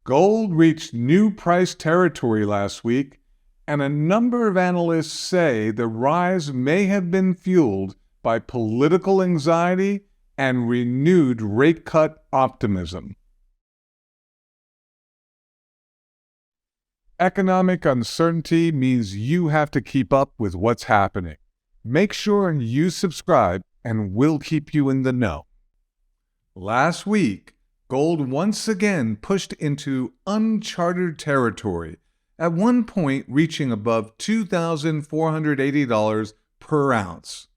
Gold reached new price territory last week, and a number of analysts say the rise may have been fueled by political anxiety and renewed rate cut optimism. Economic uncertainty means you have to keep up with what's happening. Make sure you subscribe, and we'll keep you in the know. Last week, gold once again pushed into uncharted territory, at one point reaching above $2,480 per ounce.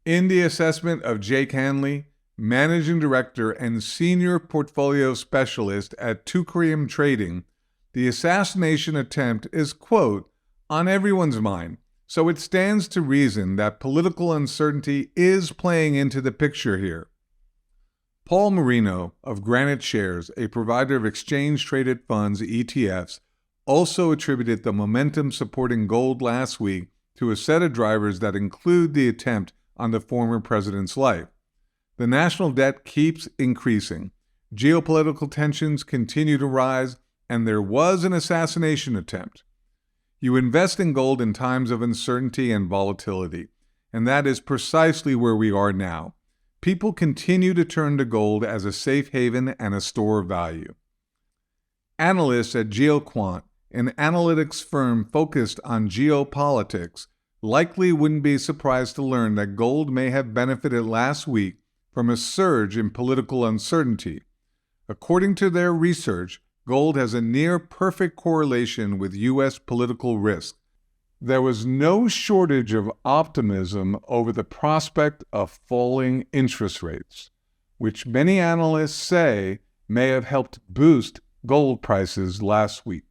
In the assessment of Jake Hanley, Managing Director and Senior Portfolio Specialist at Teucrium Trading, the assassination attempt is, quote, on everyone's mind, so it stands to reason that political uncertainty is playing into the picture here. Paul Marino of Granite Shares, a provider of exchange-traded funds, ETFs, also attributed the momentum supporting gold last week to a set of drivers that include the attempt on the former president's life. The national debt keeps increasing, geopolitical tensions continue to rise, and there was an assassination attempt. You invest in gold in times of uncertainty and volatility, and that is precisely where we are now. People continue to turn to gold as a safe haven and a store of value. Analysts at GeoQuant, an analytics firm focused on geopolitics, likely wouldn't be surprised to learn that gold may have benefited last week from a surge in political uncertainty. According to their research, gold has a near-perfect correlation with U.S. political risk. There was no shortage of optimism over the prospect of falling interest rates, which many analysts say may have helped boost gold prices last week.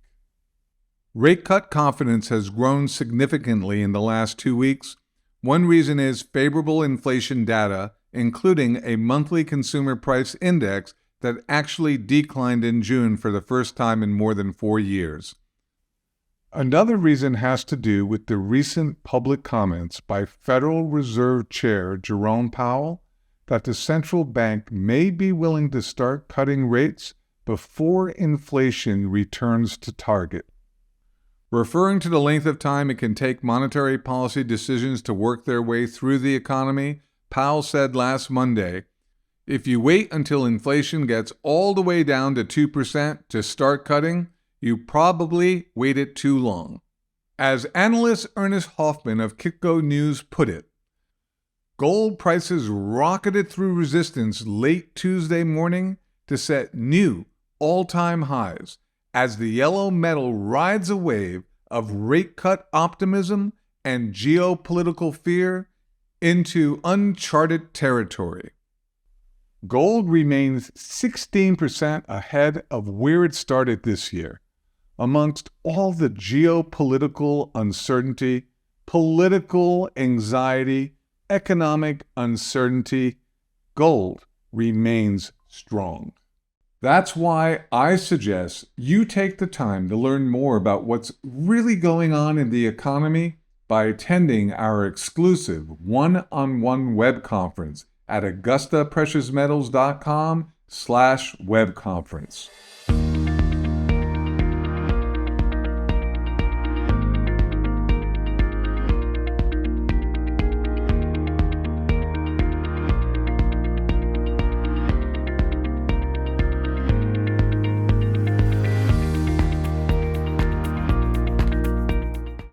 Rate cut confidence has grown significantly in the last 2 weeks. One reason is favorable inflation data, including a monthly consumer price index that actually declined in June for the first time in more than 4 years. Another reason has to do with the recent public comments by Federal Reserve Chair Jerome Powell that the central bank may be willing to start cutting rates before inflation returns to target. Referring to the length of time it can take monetary policy decisions to work their way through the economy, Powell said last Monday, if you wait until inflation gets all the way down to 2% to start cutting, you probably waited too long. As analyst Ernest Hoffman of Kitco News put it, gold prices rocketed through resistance late Tuesday morning to set new all-time highs as the yellow metal rides a wave of rate cut optimism and geopolitical fear into uncharted territory. Gold remains 16% ahead of where it started this year. Amongst all the geopolitical uncertainty, political anxiety, economic uncertainty, gold remains strong. That's why I suggest you take the time to learn more about what's really going on in the economy by attending our exclusive one-on-one web conference at AugustaPreciousMetals.com/webconference.